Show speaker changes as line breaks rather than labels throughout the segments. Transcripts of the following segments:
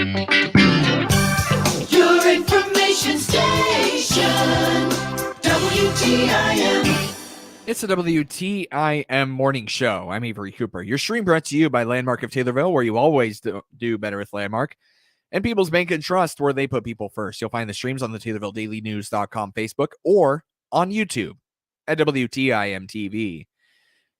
Your information station, WTIM.
It's the WTIM Morning Show. I'm Avery Cooper. Your stream brought to you by Landmark of Taylorville, where you always do better with Landmark, and People's Bank and Trust, where they put people first. You'll find the streams on the TaylorvilleDailyNews.com Facebook or on YouTube at WTIM TV.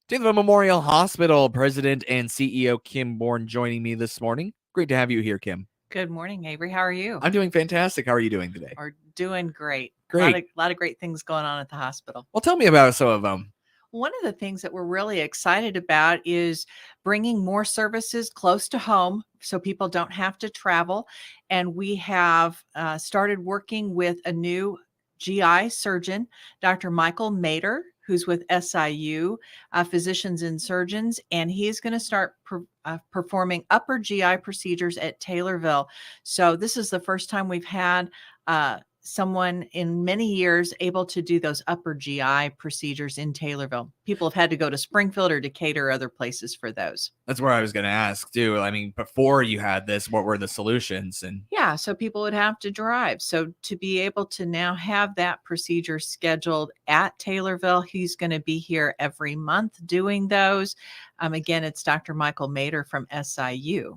Taylorville Memorial Hospital President and CEO Kim Bourne joining me this morning. Great to have you here, Kim.
Good morning, Avery. How are you?
I'm doing fantastic. How are you doing today?
We're doing great.
Great.
A lot of great things going on at the hospital.
Well, tell me about some of them.
One of the things that we're really excited about is bringing more services close to home so people don't have to travel. And we have started working with a new GI surgeon, Dr. Michael Mader, who's with SIU, Physicians and Surgeons, and he's going to start performing upper GI procedures at Taylorville. So this is the first time we've had someone in many years able to do those upper GI procedures in Taylorville. People have had to go to Springfield or Decatur or other places for those.
That's where I was going to ask too. I mean, before you had this, what were the solutions? And
yeah, so people would have to drive. So to be able to now have that procedure scheduled at Taylorville, he's going to be here every month doing those. Again, it's Dr. Michael Mader from SIU.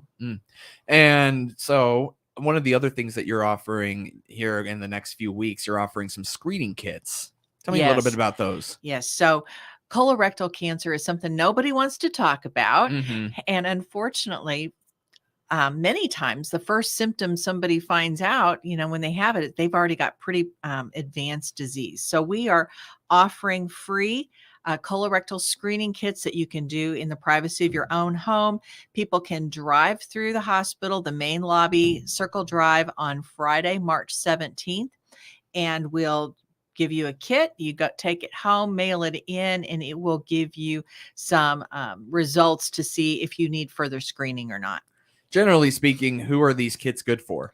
And so one of the other things that you're offering here in the next few weeks, you're offering some screening kits. Tell me a little bit about those.
Yes. So colorectal cancer is something nobody wants to talk about. And unfortunately, many times the first symptom somebody finds out, when they have it, they've already got pretty advanced disease. So we are offering free colorectal screening kits that you can do in the privacy of your own home. People can drive through the hospital, the main lobby, Circle Drive on Friday, March 17th, and we'll give you a kit. You take it home, mail it in, and it will give you some results to see if you need further screening or not.
Generally speaking, who are these kits good for?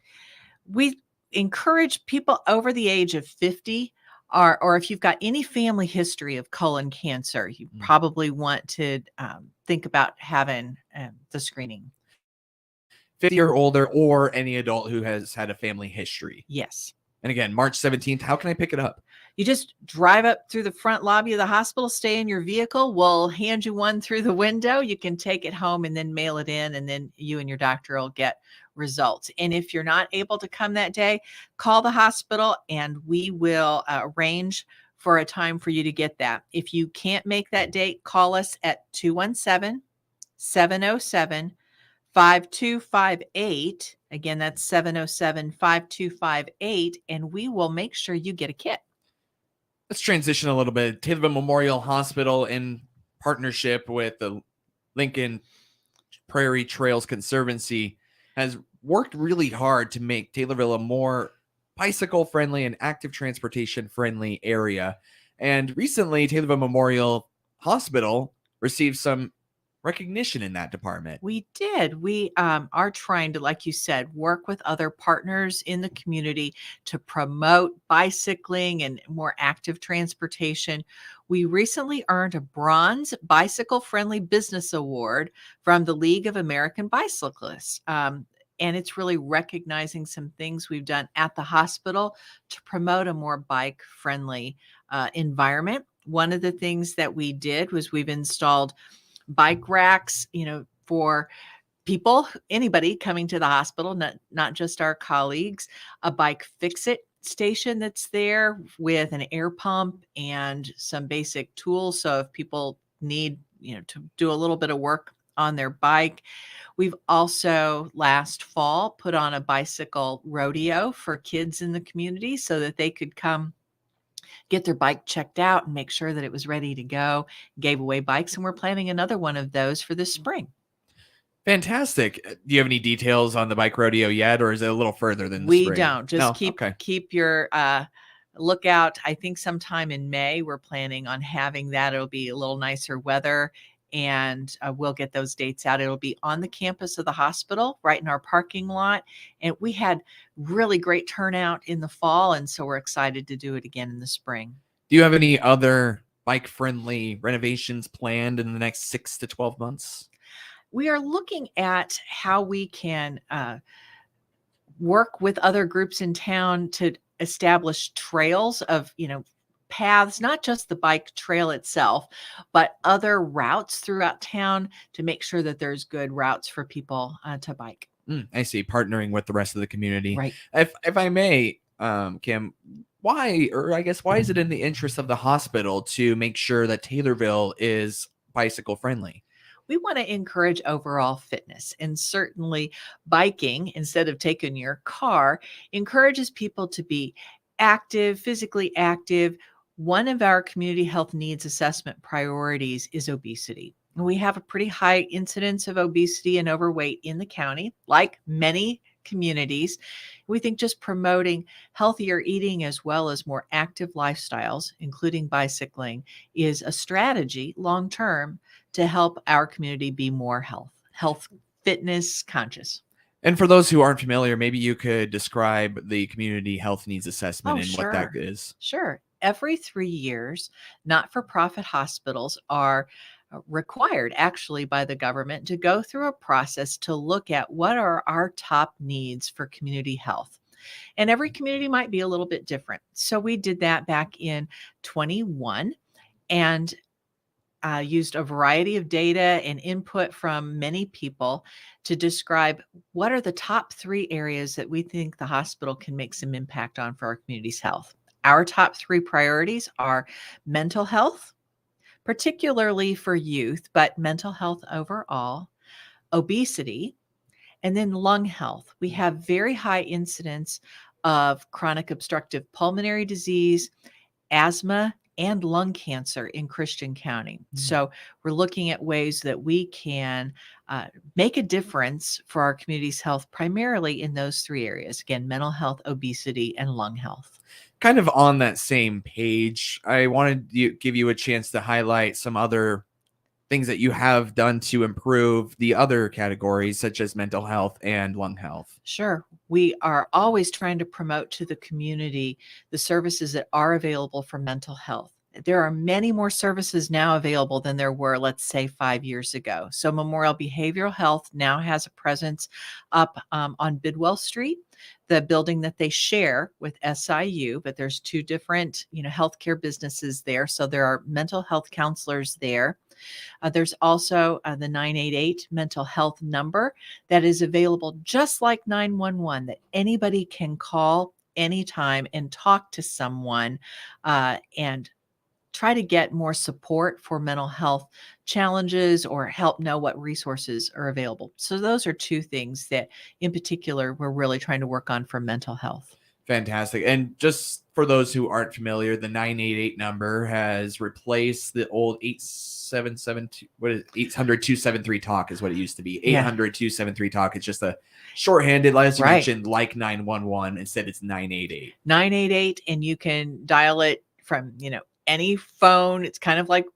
We encourage people over the age of 50, or if you've got any family history of colon cancer, you probably want to think about having the screening.
50 or older, or any adult who has had a family history.
Yes.
And again, March 17th, how can I pick it up?
You just drive up through the front lobby of the hospital, stay in your vehicle. We'll hand you one through the window. You can take it home and then mail it in, and then you and your doctor will get results. And if you're not able to come that day, call the hospital and we will arrange for a time for you to get that. If you can't make that date, call us at 217-707-5258. Again, that's 707-5258, and we will make sure you get a kit.
Let's transition a little bit. Taylorville Memorial Hospital, in partnership with the Lincoln Prairie Trails Conservancy, has worked really hard to make Taylorville a more bicycle-friendly and active transportation-friendly area. And recently, Taylorville Memorial Hospital received some recognition in that department.
We did. We are trying to, like you said, work with other partners in the community to promote bicycling and more active transportation. We recently earned a Bronze Bicycle Friendly Business Award from the League of American Bicyclists. And it's really recognizing some things we've done at the hospital to promote a more bike-friendly environment. One of the things that we did was we've installed bike racks, for people, anybody coming to the hospital, not just our colleagues, a bike fix-it station that's there with an air pump and some basic tools. So if people need, to do a little bit of work on their bike. We've also last fall put on a bicycle rodeo for kids in the community so that they could come get their bike checked out and make sure that it was ready to go. Gave away bikes, and we're planning another one of those for this spring.
Fantastic. Do you have any details on the bike rodeo yet, or is it a little further than the
we
spring?
don't. Just
No?
keep your lookout. I think sometime in May we're planning on having that. It'll be a little nicer weather, and we'll get those dates out. It'll be on the campus of the hospital, right in our parking lot. And we had really great turnout in the fall, and so we're excited to do it again in the spring.
Do you have any other bike-friendly renovations planned in the next 6 to 12 months?
We are looking at how we can work with other groups in town to establish trails of, paths, not just the bike trail itself, but other routes throughout town to make sure that there's good routes for people to bike.
I see. Partnering with the rest of the community.
Right.
If I may, Kim, why, or I guess, why is it in the interest of the hospital to make sure that Taylorville is bicycle friendly?
We want to encourage overall fitness, and certainly biking, instead of taking your car, encourages people to be active, physically active. One of our community health needs assessment priorities is obesity. We have a pretty high incidence of obesity and overweight in the county, like many communities. We think just promoting healthier eating as well as more active lifestyles, including bicycling, is a strategy long term to help our community be more health, fitness conscious.
And for those who aren't familiar, maybe you could describe the community health needs assessment
Oh,
and what that
sure.
is.
Sure. Every 3 years, not for profit hospitals are required actually by the government to go through a process to look at what are our top needs for community health. And every community might be a little bit different. So we did that back in 21 and used a variety of data and input from many people to describe what are the top 3 areas that we think the hospital can make some impact on for our community's health. Our top 3 priorities are mental health, particularly for youth, but mental health overall, obesity, and then lung health. We have very high incidence of chronic obstructive pulmonary disease, asthma, and lung cancer in Christian County. So we're looking at ways that we can make a difference for our community's health, primarily in those 3 areas. Again, mental health, obesity, and lung health.
Kind of on that same page, I wanted to give you a chance to highlight some other things that you have done to improve the other categories, such as mental health and lung health.
Sure. We are always trying to promote to the community the services that are available for mental health. There are many more services now available than there were, let's say, 5 years ago. So Memorial Behavioral Health now has a presence up on Bidwell Street, the building that they share with SIU, but there's 2 different, healthcare businesses there. So there are mental health counselors there. There's also the 988 mental health number that is available just like 911, that anybody can call anytime and talk to someone and try to get more support for mental health challenges or help know what resources are available. So those are 2 things that in particular we're really trying to work on for mental health.
Fantastic. And just for those who aren't familiar, the 988 number has replaced the old 8772. What is it? 800-273 talk is what it used to be.
Yeah.
800-273 talk. It's just a shorthanded, as you
Right.
mentioned, like 911. Instead, it's 988.
988, and you can dial it from, any phone. It's kind of like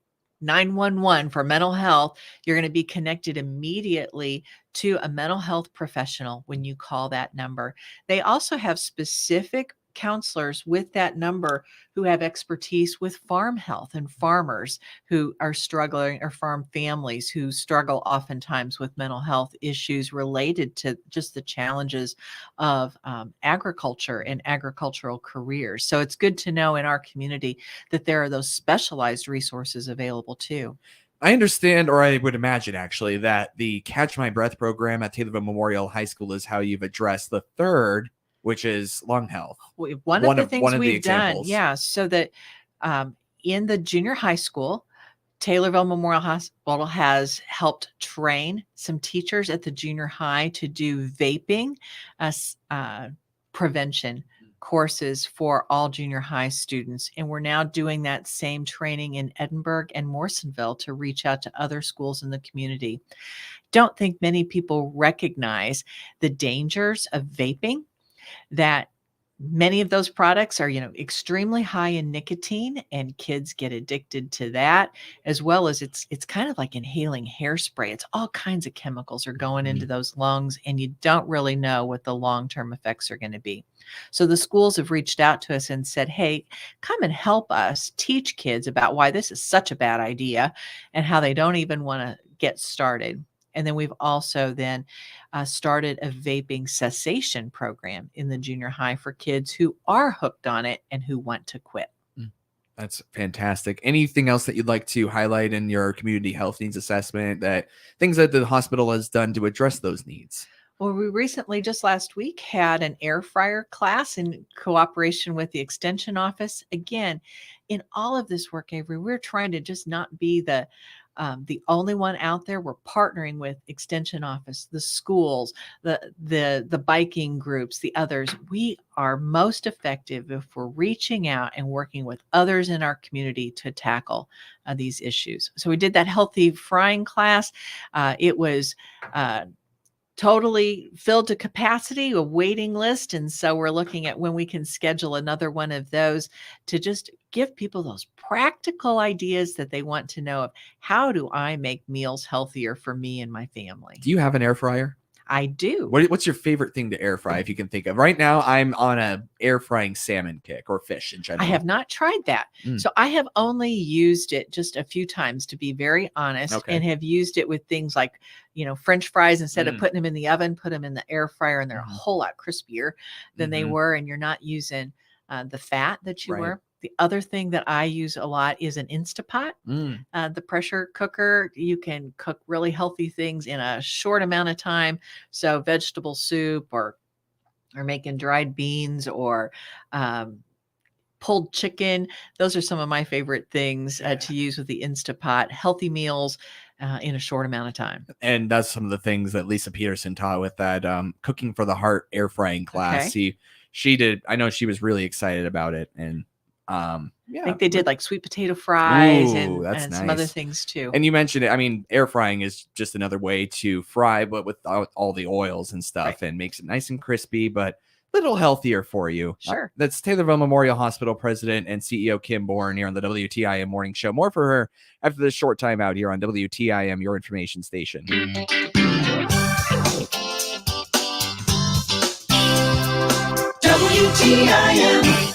911 for mental health. You're going to be connected immediately to a mental health professional when you call that number. They also have specific counselors with that number who have expertise with farm health and farmers who are struggling, or farm families who struggle oftentimes with mental health issues related to just the challenges of agriculture and agricultural careers. So it's good to know in our community that there are those specialized resources available too.
I understand, or I would imagine actually, that the Catch My Breath program at Taylorville Memorial High School is how you've addressed the third, which is lung health.
One of the things
one of the
we've done,
examples.
yeah, so that in the junior high school, Taylorville Memorial Hospital has helped train some teachers at the junior high to do vaping prevention courses for all junior high students. And we're now doing that same training in Edinburgh and Morrisonville to reach out to other schools in the community. Don't think many people recognize the dangers of vaping, that many of those products are, extremely high in nicotine, and kids get addicted to that, as well as it's kind of like inhaling hairspray. It's all kinds of chemicals are going into those lungs, and you don't really know what the long-term effects are going to be. So the schools have reached out to us and said, hey, come and help us teach kids about why this is such a bad idea and how they don't even want to get started. And then we've also then started a vaping cessation program in the junior high for kids who are hooked on it and who want to quit.
That's fantastic. Anything else that you'd like to highlight in your community health needs assessment, that things that the hospital has done to address those needs?
Well, we recently, just last week, had an air fryer class in cooperation with the Extension Office. Again, in all of this work, Avery, we're trying to just not be the only one out there. We're partnering with Extension Office, the schools, the biking groups, the others. We are most effective if we're reaching out and working with others in our community to tackle these issues. So we did that healthy frying class. It was totally filled to capacity, a waiting list. And so we're looking at when we can schedule another one of those to just give people those practical ideas that they want to know of. How do I make meals healthier for me and my family?
Do you have an air fryer?
I do.
What's your favorite thing to air fry, if you can think of? Right now, I'm on a air frying salmon kick, or fish in
I
general.
have not tried that.
Mm.
So I have only used it just a few times, to be very honest,
Okay.
and have used it with things like, French fries. Instead of
Mm.
putting them in the oven, put them in the air fryer, and they're a
Mhm.
whole lot crispier than they
Mhm.
were. And you're not using the fat that you
Right.
were. The other thing that I use a lot is an Instapot.
Mm.
The pressure cooker. You can cook really healthy things in a short amount of time. So vegetable soup, or making dried beans, or um, pulled chicken. Those are some of my favorite things
Yeah.
to use with the Instapot. Healthy meals in a short amount of time.
And that's some of the things that Lisa Peterson taught with that cooking for the heart air frying class.
Okay.
She did. I know she was really excited about it, and
I
yeah.
think they did like sweet potato fries
Ooh, that's
and some other
nice.
things too.
And you mentioned it. I mean, air frying is just another way to fry, but without all the oils and
Right.
stuff, and makes it nice and crispy, but a little healthier for you.
Sure.
That's Taylorville Memorial Hospital President and CEO Kim Bourne here on the WTIM Morning Show. More for her after this short time out here on WTIM, your information station.
WTIM.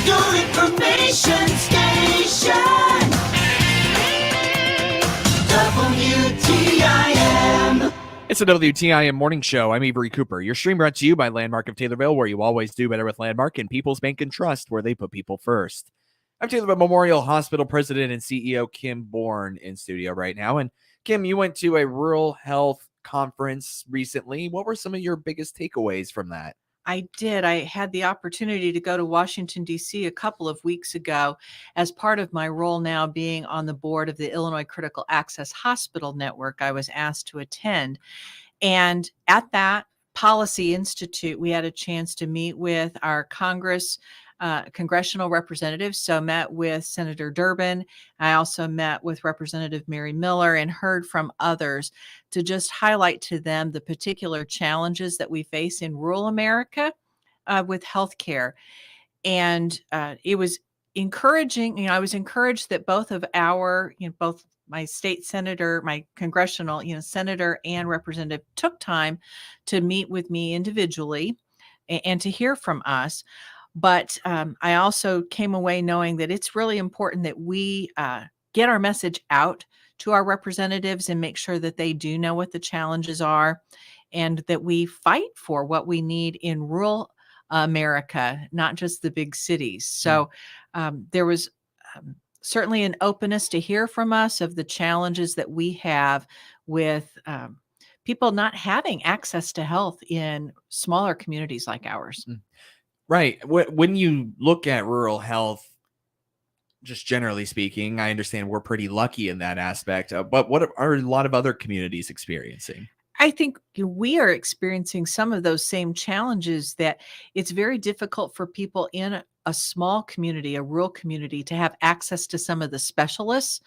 Your information station. WTIM.
It's a WTIM morning show. I'm Avery Cooper. Your stream brought to you by Landmark of Taylorville, where you always do better with Landmark, and People's Bank and Trust, where they put people first. I'm Taylorville Memorial Hospital President and CEO Kim Bourne in studio right now. And Kim, you went to a rural health conference recently. What were some of your biggest takeaways from that?
I did. I had the opportunity to go to Washington, D.C. a couple of weeks ago as part of my role now being on the board of the Illinois Critical Access Hospital Network. I was asked to attend. And at that Policy Institute, we had a chance to meet with our congressional representatives. So met with Senator Durbin. I also met with Representative Mary Miller and heard from others to just highlight to them the particular challenges that we face in rural America with healthcare. And it was encouraging. I was encouraged that both of both my state senator, my congressional, senator and representative took time to meet with me individually and to hear from us. But I also came away knowing that it's really important that we get our message out to our representatives and make sure that they do know what the challenges are and that we fight for what we need in rural America, not just the big cities. So there was certainly an openness to hear from us of the challenges that we have with people not having access to health in smaller communities like ours.
Right. When you look at rural health, just generally speaking, I understand we're pretty lucky in that aspect. But what are a lot of other communities experiencing?
I think we are experiencing some of those same challenges, that it's very difficult for people in a small community, a rural community, to have access to some of the specialists.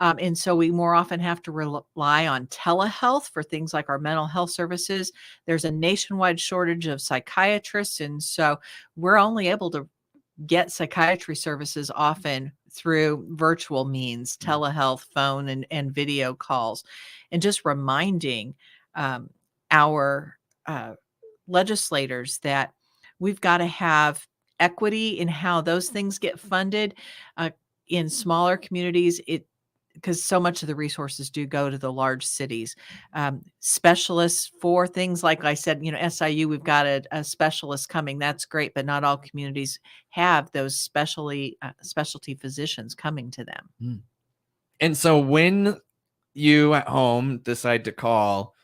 And so we more often have to rely on telehealth for things like our mental health services. There's a nationwide shortage of psychiatrists. And so we're only able to get psychiatry services often through virtual means, telehealth, phone, and video calls. And just reminding our legislators that we've got to have equity in how those things get funded in smaller communities. Because so much of the resources do go to the large cities. Specialists for things like I said, SIU, we've got a specialist coming. That's great, but not all communities have those specialty physicians coming to them.
And so when you at home decide to call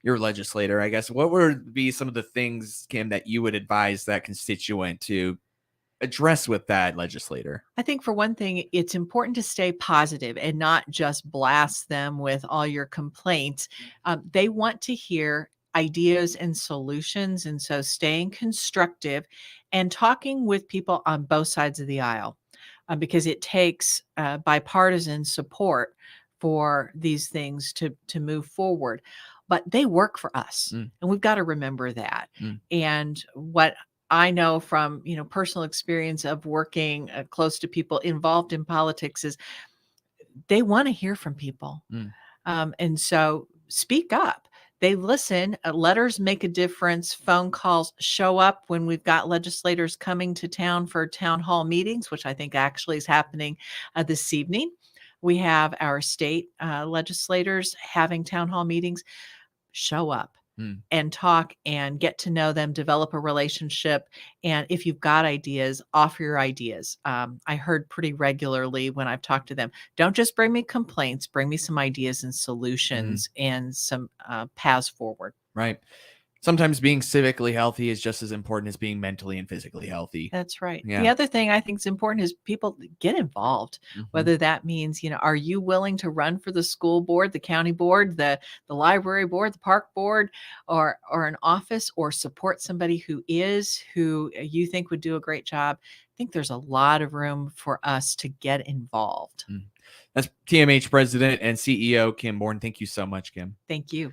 your legislator, I guess, what would be some of the things, Kim, that you would advise that constituent to address with that legislator?
I think for one thing, it's important to stay positive and not just blast them with all your complaints. They want to hear ideas and solutions. And so staying constructive and talking with people on both sides of the aisle, because it takes bipartisan support for these things to move forward. But they work for us, and we've got to remember that. And what I know from personal experience of working close to people involved in politics is they want to hear from people, and so speak up. They listen. Letters make a difference. Phone calls show up when we've got legislators coming to town for town hall meetings, which I think actually is happening this evening. We have our state legislators having town hall meetings. Show up and talk and get to know them, develop a relationship. And if you've got ideas, offer your ideas. I heard pretty regularly when I've talked to them, don't just bring me complaints, bring me some ideas and solutions and some paths forward.
Right. Sometimes being civically healthy is just as important as being mentally and physically healthy.
That's right.
Yeah.
The other thing I think is important is people get involved, whether that means, are you willing to run for the school board, the county board, the library board, the park board, or an office, or support somebody who you think would do a great job? I think there's a lot of room for us to get involved.
That's TMH President and CEO Kim Bourne. Thank you so much, Kim.
Thank you.